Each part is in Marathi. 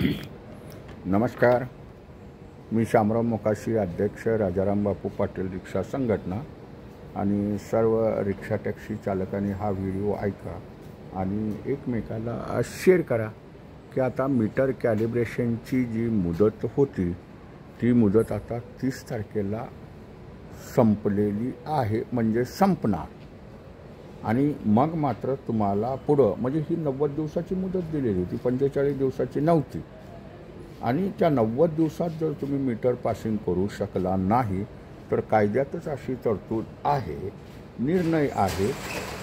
नमस्कार, मी शामराव मोकाशी, अध्यक्ष राजाराम बापू पाटील रिक्षा संघटना। आणि सर्व रिक्षा टॅक्सी चालकांनी हा व्हिडिओ ऐका आणि एकमेकाला शेअर करा की आता मीटर कॅलिब्रेशनची जी मुदत होती ती मुदत आता 30 तारखेला संपलेली आहे, म्हणजे संपणार। आणि मग मात्र तुम्हाला पुढं म्हणजे ही 90 दिवसाची मुदत दिलेली होती, 45 दिवसाची नव्हती। आणि त्या 90 दिवसात जर तुम्ही मीटर पासिंग करू शकला नाही तर कायद्यातच अशी तरतूद आहे, निर्णय आहे।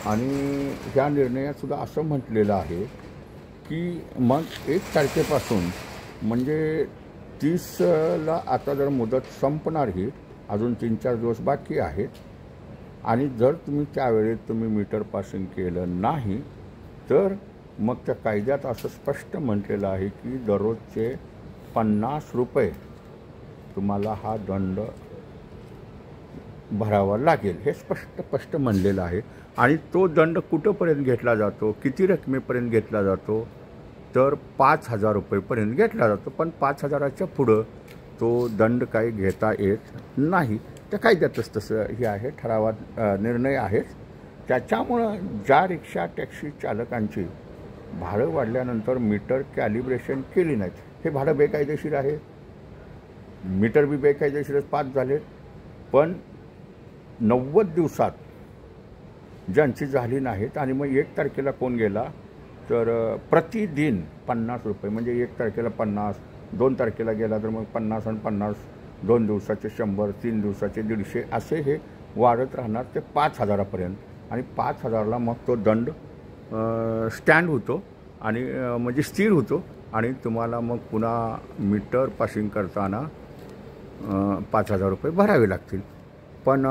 आणि ह्या निर्णयात सुद्धा असं म्हटलेलं आहे की मग 1 तारखेपासून म्हणजे 30ला आता जर मुदत संपणार, ही अजून 3-4 दिवस बाकी आहेत। आणि जर तुम्ही त्यावेळेत तुम्ही मीटर पासिंग केलं नाही तर मग त्या कायद्यात असं स्पष्ट म्हटलेलं आहे की दररोजचे 50 रुपये तुम्हाला हा दंड भरावा लागेल, हे स्पष्ट म्हणलेलं आहे। आणि तो दंड कुठंपर्यंत घेतला जातो, किती रकमेपर्यंत घेतला जातो, तर 5000 रुपयेपर्यंत घेतला जातो। पण 5000च्या पुढं तो दंड काही घेता येत नाही, त्या कायद्यातच तसं हे आहे, ठरावात निर्णय आहेत। त्याच्यामुळं ज्या रिक्षा टॅक्सी चालकांची भाडं वाढल्यानंतर मीटर कॅलिब्रेशन केली नाहीत, हे भाडं बेकायदेशीर आहे। मीटर बी बेकायदेशीरच पास झाले। पण 90 दिवसात ज्यांची झाली नाहीत आणि मग 1 तारखेला कोण गेला तर प्रतिदिन 50 रुपये, म्हणजे 1 तारखेला 50, 2 तारखेला गेला तर मग 50 आणि 50, 2 दिवसाचे 100, 3 दिवसाचे 150, असे हे वाढत राहणार ते 5000पर्यंत। आणि 5000ला मग तो दंड स्टँड होतो आणि म्हणजे स्थिर होतो। आणि तुम्हाला मग पुन्हा मीटर पासिंग करताना 5000 रुपये भरावे लागतील। पण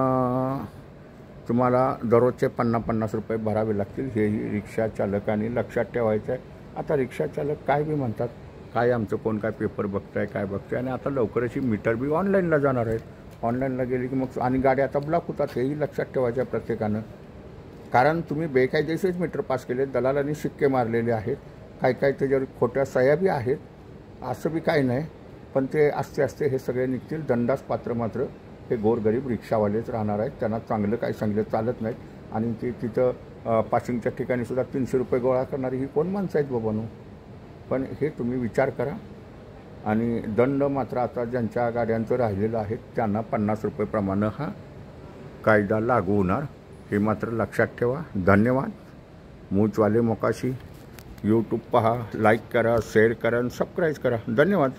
तुम्हाला दररोजचे 50-50 रुपये भरावे लागतील, हेही रिक्षा चालकांनी लक्षात ठेवायचं आहे। आता रिक्षा चालक काय बी म्हणतात, काय आमचं कोण काय पेपर बघताय, काय बघताय। आणि आता लवकरच ही मीटर बी ऑनलाईनला जाणार आहेत, ऑनलाईनला गेली की मग आणि गाड्या आता ब्लॉक होतात, हेही लक्षात ठेवायचं आहे प्रत्येकानं। कारण तुम्ही बेकायदेशीर मीटर पास केले, दलालांनी शिक्के मारलेले आहेत, काय त्याच्यावर खोट्या सह्या बी आहेत, असं बी काही नाही। पण ते असते हे सगळे निघतील, दंडास पात्र मात्र हे गोरगरीब रिक्षावालेच राहणार आहेत, त्यांना चांगलं काही सांगितलं चालत नाहीत। आणि ते तिथं पासिंगच्या ठिकाणी सुद्धा 300 रुपये गोळा करणारी ही कोण माणसं आहेत बाबांनो। पण हे तुम्ही विचार करा। आणि दंड मात्र आता ज्यांच्या गाड्यांचं राहिलेलं आहे त्यांना 50 रुपयेप्रमाणे हा कायदा लागू होणार, हे मात्र लक्षात ठेवा। धन्यवाद। मूचवाले मोकाशी यूट्यूब पहा, लाईक करा, शेअर करा आणि सबस्क्राईब करा। धन्यवाद।